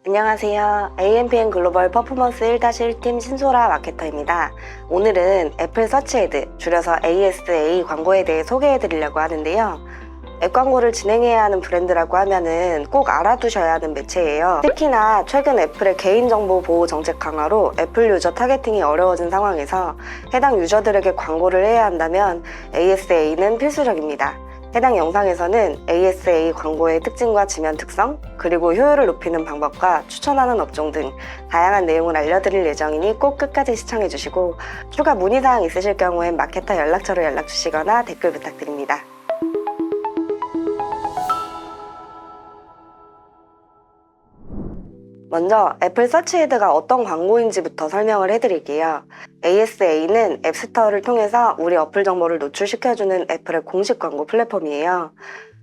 안녕하세요. AMPM 글로벌 퍼포먼스 1-1팀 신소라 마케터입니다. 오늘은 애플 서치에드, 줄여서 ASA 광고에 대해 소개해 드리려고 하는데요. 앱 광고를 진행해야 하는 브랜드라고 하면은 꼭 알아두셔야 하는 매체예요. 특히나 최근 애플의 개인정보 보호 정책 강화로 애플 유저 타겟팅이 어려워진 상황에서 해당 유저들에게 광고를 해야 한다면 ASA는 필수적입니다. 해당 영상에서는 ASA 광고의 특징과 지면 특성, 그리고 효율을 높이는 방법과 추천하는 업종 등 다양한 내용을 알려드릴 예정이니 꼭 끝까지 시청해주시고 추가 문의사항 있으실 경우엔 마케터 연락처로 연락주시거나 댓글 부탁드립니다. 먼저 애플 서치에드가 어떤 광고인지부터 설명을 해드릴게요. ASA는 앱스토어를 통해서 우리 어플 정보를 노출시켜주는 애플의 공식 광고 플랫폼이에요.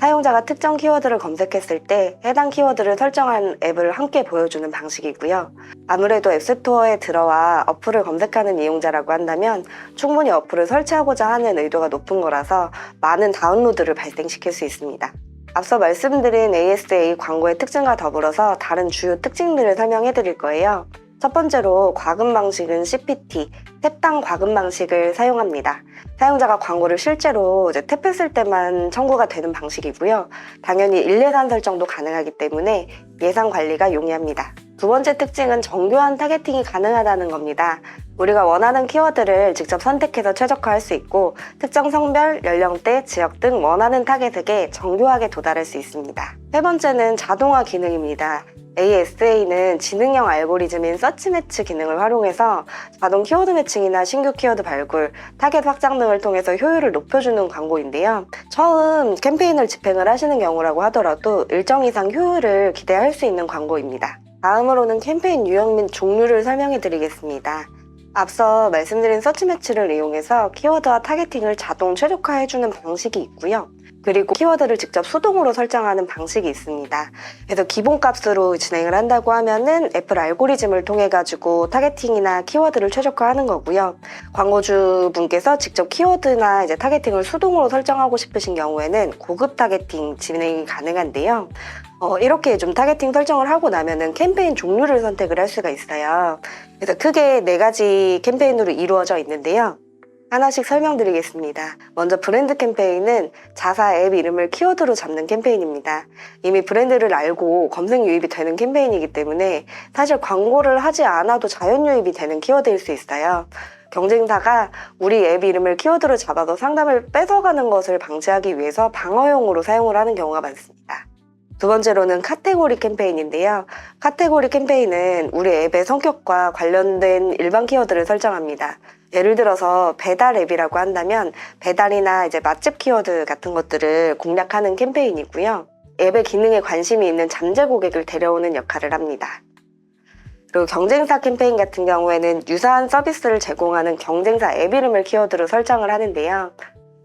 사용자가 특정 키워드를 검색했을 때 해당 키워드를 설정한 앱을 함께 보여주는 방식이고요. 아무래도 앱스토어에 들어와 어플을 검색하는 이용자라고 한다면 충분히 어플을 설치하고자 하는 의도가 높은 거라서 많은 다운로드를 발생시킬 수 있습니다. 앞서 말씀드린 ASA 광고의 특징과 더불어서 다른 주요 특징들을 설명해 드릴 거예요. 첫 번째로 과금 방식은 CPT, 탭당 과금 방식을 사용합니다. 사용자가 광고를 실제로 탭했을 때만 청구가 되는 방식이고요. 당연히 일례산 설정도 가능하기 때문에 예산 관리가 용이합니다. 두 번째 특징은 정교한 타겟팅이 가능하다는 겁니다. 우리가 원하는 키워드를 직접 선택해서 최적화할 수 있고 특정 성별, 연령대, 지역 등 원하는 타겟에게 정교하게 도달할 수 있습니다. 세 번째는 자동화 기능입니다. ASA는 지능형 알고리즘인 서치 매치 기능을 활용해서 자동 키워드 매칭이나 신규 키워드 발굴, 타겟 확장 등을 통해서 효율을 높여주는 광고인데요. 처음 캠페인을 집행을 하시는 경우라고 하더라도 일정 이상 효율을 기대할 수 있는 광고입니다. 다음으로는 캠페인 유형 및 종류를 설명해 드리겠습니다. 앞서 말씀드린 서치 매치를 이용해서 키워드와 타겟팅을 자동 최적화해주는 방식이 있고요. 그리고 키워드를 직접 수동으로 설정하는 방식이 있습니다. 그래서 기본값으로 진행을 한다고 하면은 애플 알고리즘을 통해 가지고 타겟팅이나 키워드를 최적화하는 거고요. 광고주분께서 직접 키워드나 타겟팅을 수동으로 설정하고 싶으신 경우에는 고급 타겟팅 진행이 가능한데요. 이렇게 좀 타겟팅 설정을 하고 나면은 캠페인 종류를 선택을 할 수가 있어요. 그래서 크게 4가지 캠페인으로 이루어져 있는데요. 하나씩 설명드리겠습니다. 먼저 브랜드 캠페인은 자사 앱 이름을 키워드로 잡는 캠페인입니다. 이미 브랜드를 알고 검색 유입이 되는 캠페인이기 때문에 사실 광고를 하지 않아도 자연 유입이 되는 키워드일 수 있어요. 경쟁사가 우리 앱 이름을 키워드로 잡아서 상담을 뺏어가는 것을 방지하기 위해서 방어용으로 사용을 하는 경우가 많습니다. 두 번째로는 카테고리 캠페인인데요. 카테고리 캠페인은 우리 앱의 성격과 관련된 일반 키워드를 설정합니다. 예를 들어서 배달 앱이라고 한다면 배달이나 맛집 키워드 같은 것들을 공략하는 캠페인이고요. 앱의 기능에 관심이 있는 잠재 고객을 데려오는 역할을 합니다. 그리고 경쟁사 캠페인 같은 경우에는 유사한 서비스를 제공하는 경쟁사 앱 이름을 키워드로 설정을 하는데요.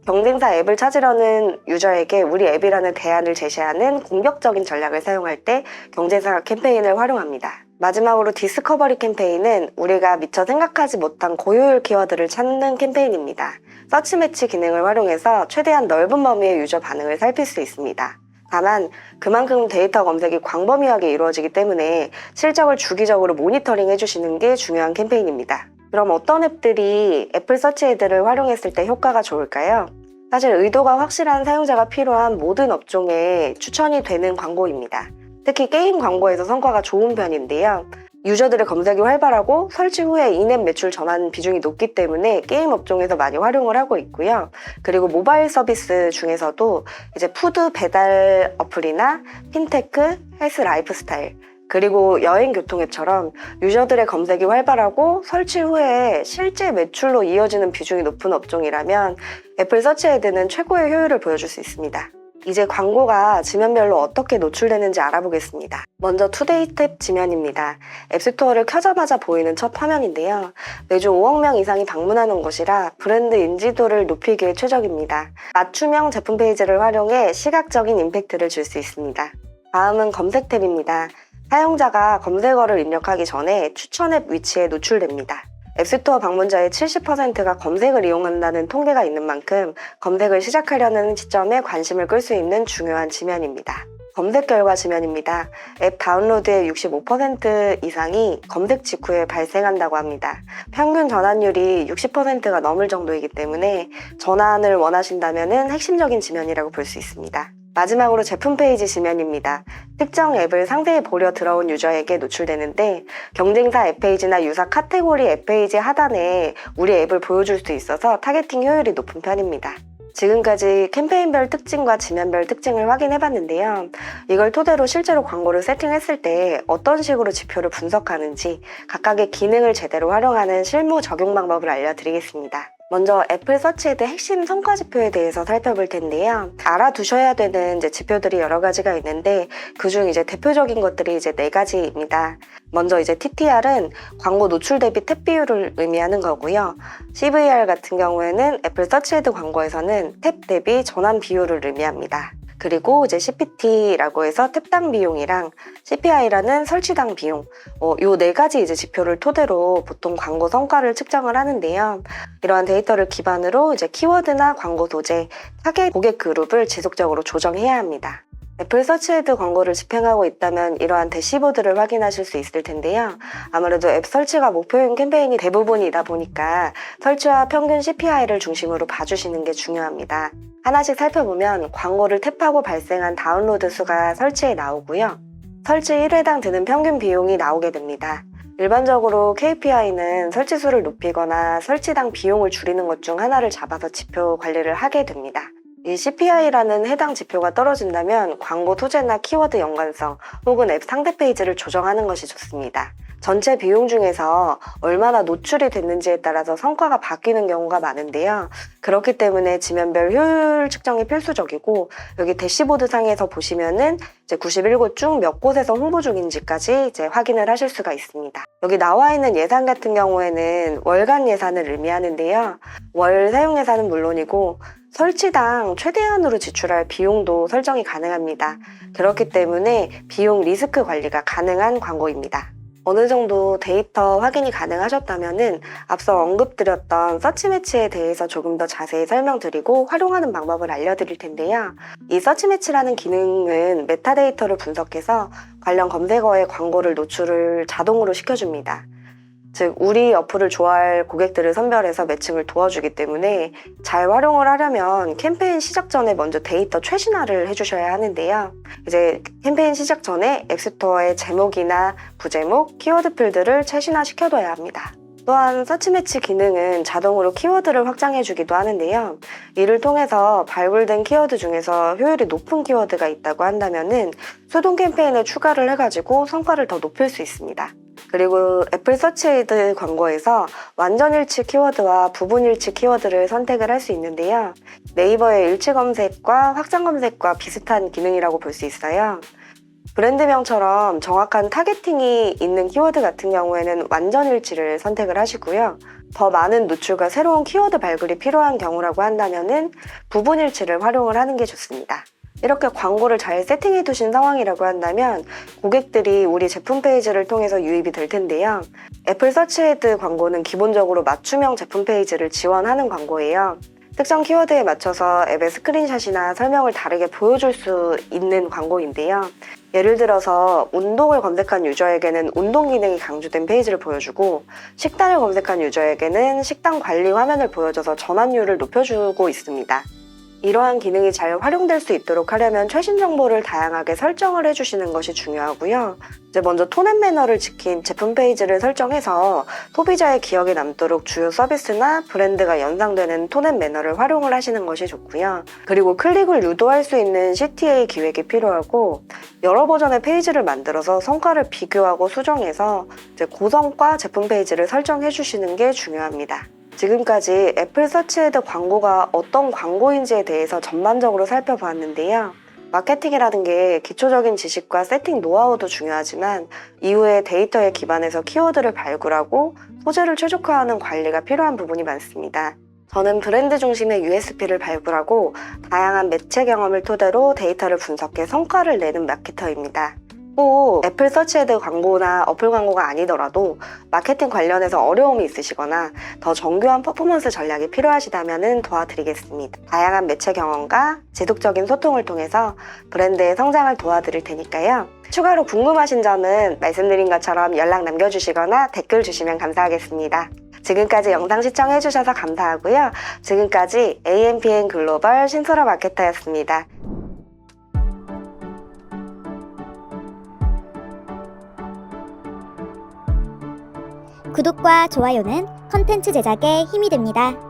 경쟁사 앱을 찾으려는 유저에게 우리 앱이라는 대안을 제시하는 공격적인 전략을 사용할 때 경쟁사 캠페인을 활용합니다. 마지막으로 디스커버리 캠페인은 우리가 미처 생각하지 못한 고효율 키워드를 찾는 캠페인입니다. 서치 매치 기능을 활용해서 최대한 넓은 범위의 유저 반응을 살필 수 있습니다. 다만 그만큼 데이터 검색이 광범위하게 이루어지기 때문에 실적을 주기적으로 모니터링 해주시는 게 중요한 캠페인입니다. 그럼 어떤 앱들이 애플 서치에드를 활용했을 때 효과가 좋을까요? 사실 의도가 확실한 사용자가 필요한 모든 업종에 추천이 되는 광고입니다. 특히 게임 광고에서 성과가 좋은 편인데요. 유저들의 검색이 활발하고 설치 후에 인앱 매출 전환 비중이 높기 때문에 게임 업종에서 많이 활용을 하고 있고요. 그리고 모바일 서비스 중에서도 푸드 배달 어플이나 핀테크, 헬스 라이프스타일, 그리고 여행 교통 앱처럼 유저들의 검색이 활발하고 설치 후에 실제 매출로 이어지는 비중이 높은 업종이라면 애플 서치에드는 최고의 효율을 보여줄 수 있습니다. 이제 광고가 지면별로 어떻게 노출되는지 알아보겠습니다. 먼저 투데이 탭 지면입니다. 앱스토어를 켜자마자 보이는 첫 화면인데요. 매주 5억 명 이상이 방문하는 곳이라 브랜드 인지도를 높이기에 최적입니다. 맞춤형 제품 페이지를 활용해 시각적인 임팩트를 줄 수 있습니다. 다음은 검색 탭입니다. 사용자가 검색어를 입력하기 전에 추천 앱 위치에 노출됩니다. 앱스토어 방문자의 70%가 검색을 이용한다는 통계가 있는 만큼 검색을 시작하려는 시점에 관심을 끌 수 있는 중요한 지면입니다. 검색 결과 지면입니다. 앱 다운로드의 65% 이상이 검색 직후에 발생한다고 합니다. 평균 전환율이 60%가 넘을 정도이기 때문에 전환을 원하신다면 핵심적인 지면이라고 볼 수 있습니다. 마지막으로 제품 페이지 지면입니다. 특정 앱을 상세히 보려 들어온 유저에게 노출되는데 경쟁사 앱 페이지나 유사 카테고리 앱 페이지 하단에 우리 앱을 보여줄 수 있어서 타겟팅 효율이 높은 편입니다. 지금까지 캠페인별 특징과 지면별 특징을 확인해 봤는데요. 이걸 토대로 실제로 광고를 세팅했을 때 어떤 식으로 지표를 분석하는지 각각의 기능을 제대로 활용하는 실무 적용 방법을 알려드리겠습니다. 먼저 애플 서치헤드 핵심 성과 지표에 대해서 살펴볼 텐데요. 알아두셔야 되는 지표들이 여러 가지가 있는데 그중 대표적인 것들이 4가지입니다. 먼저 TTR은 광고 노출 대비 탭 비율을 의미하는 거고요. CVR 같은 경우에는 애플 서치헤드 광고에서는 탭 대비 전환 비율을 의미합니다. 그리고 CPT라고 해서 탭당 비용이랑 CPI라는 설치당 비용, 요 4가지 지표를 토대로 보통 광고 성과를 측정을 하는데요. 이러한 데이터를 기반으로 키워드나 광고 소재, 타겟 고객 그룹을 지속적으로 조정해야 합니다. 애플 서치헤드 광고를 집행하고 있다면 이러한 대시보드를 확인하실 수 있을 텐데요. 아무래도 앱 설치가 목표인 캠페인이 대부분이다 보니까 설치와 평균 CPI를 중심으로 봐주시는 게 중요합니다. 하나씩 살펴보면 광고를 탭하고 발생한 다운로드 수가 설치에 나오고요. 설치 1회당 드는 평균 비용이 나오게 됩니다. 일반적으로 KPI는 설치 수를 높이거나 설치당 비용을 줄이는 것 중 하나를 잡아서 지표 관리를 하게 됩니다. 이 CPI라는 해당 지표가 떨어진다면 광고 소재나 키워드 연관성 혹은 앱 상대 페이지를 조정하는 것이 좋습니다. 전체 비용 중에서 얼마나 노출이 됐는지에 따라서 성과가 바뀌는 경우가 많은데요. 그렇기 때문에 지면별 효율 측정이 필수적이고 여기 대시보드 상에서 보시면은 91곳 중 몇 곳에서 홍보 중인지까지 확인을 하실 수가 있습니다. 여기 나와 있는 예산 같은 경우에는 월간 예산을 의미하는데요. 월 사용 예산은 물론이고 설치당 최대한으로 지출할 비용도 설정이 가능합니다. 그렇기 때문에 비용 리스크 관리가 가능한 광고입니다. 어느 정도 데이터 확인이 가능하셨다면 앞서 언급드렸던 서치 매치에 대해서 조금 더 자세히 설명드리고 활용하는 방법을 알려드릴 텐데요. 이 서치 매치라는 기능은 메타데이터를 분석해서 관련 검색어의 광고를 노출을 자동으로 시켜줍니다. 즉 우리 어플을 좋아할 고객들을 선별해서 매칭을 도와주기 때문에 잘 활용을 하려면 캠페인 시작 전에 먼저 데이터 최신화를 해주셔야 하는데요. 캠페인 시작 전에 앱스토어의 제목이나 부제목, 키워드 필드를 최신화 시켜둬야 합니다. 또한 서치 매치 기능은 자동으로 키워드를 확장해주기도 하는데요. 이를 통해서 발굴된 키워드 중에서 효율이 높은 키워드가 있다고 한다면 수동 캠페인에 추가를 해가지고 성과를 더 높일 수 있습니다. 그리고 애플 서치헤드 광고에서 완전 일치 키워드와 부분 일치 키워드를 선택을 할 수 있는데요. 네이버의 일치 검색과 확장 검색과 비슷한 기능이라고 볼 수 있어요. 브랜드명처럼 정확한 타겟팅이 있는 키워드 같은 경우에는 완전 일치를 선택을 하시고요. 더 많은 노출과 새로운 키워드 발굴이 필요한 경우라고 한다면 부분 일치를 활용을 하는 게 좋습니다. 이렇게 광고를 잘 세팅해 두신 상황이라고 한다면 고객들이 우리 제품 페이지를 통해서 유입이 될 텐데요. 애플 서치헤드 광고는 기본적으로 맞춤형 제품 페이지를 지원하는 광고예요. 특정 키워드에 맞춰서 앱의 스크린샷이나 설명을 다르게 보여줄 수 있는 광고인데요. 예를 들어서 운동을 검색한 유저에게는 운동 기능이 강조된 페이지를 보여주고 식단을 검색한 유저에게는 식단 관리 화면을 보여줘서 전환율을 높여주고 있습니다. 이러한 기능이 잘 활용될 수 있도록 하려면 최신 정보를 다양하게 설정을 해주시는 것이 중요하고요. 먼저 톤 앤 매너를 지킨 제품 페이지를 설정해서 소비자의 기억에 남도록 주요 서비스나 브랜드가 연상되는 톤 앤 매너를 활용을 하시는 것이 좋고요. 그리고 클릭을 유도할 수 있는 CTA 기획이 필요하고 여러 버전의 페이지를 만들어서 성과를 비교하고 수정해서 고성과 제품 페이지를 설정해 주시는 게 중요합니다. 지금까지 애플 서치헤드 광고가 어떤 광고인지에 대해서 전반적으로 살펴봤는데요. 마케팅이라는 게 기초적인 지식과 세팅 노하우도 중요하지만 이후에 데이터에 기반해서 키워드를 발굴하고 소재를 최적화하는 관리가 필요한 부분이 많습니다. 저는 브랜드 중심의 USP를 발굴하고 다양한 매체 경험을 토대로 데이터를 분석해 성과를 내는 마케터입니다. 꼭 애플 서치헤드 광고나 어플 광고가 아니더라도 마케팅 관련해서 어려움이 있으시거나 더 정교한 퍼포먼스 전략이 필요하시다면 도와드리겠습니다. 다양한 매체 경험과 지속적인 소통을 통해서 브랜드의 성장을 도와드릴 테니까요. 추가로 궁금하신 점은 말씀드린 것처럼 연락 남겨주시거나 댓글 주시면 감사하겠습니다. 지금까지 영상 시청해주셔서 감사하고요. 지금까지 AMPN 글로벌 신소라 마케터였습니다. 구독과 좋아요는 컨텐츠 제작에 힘이 됩니다.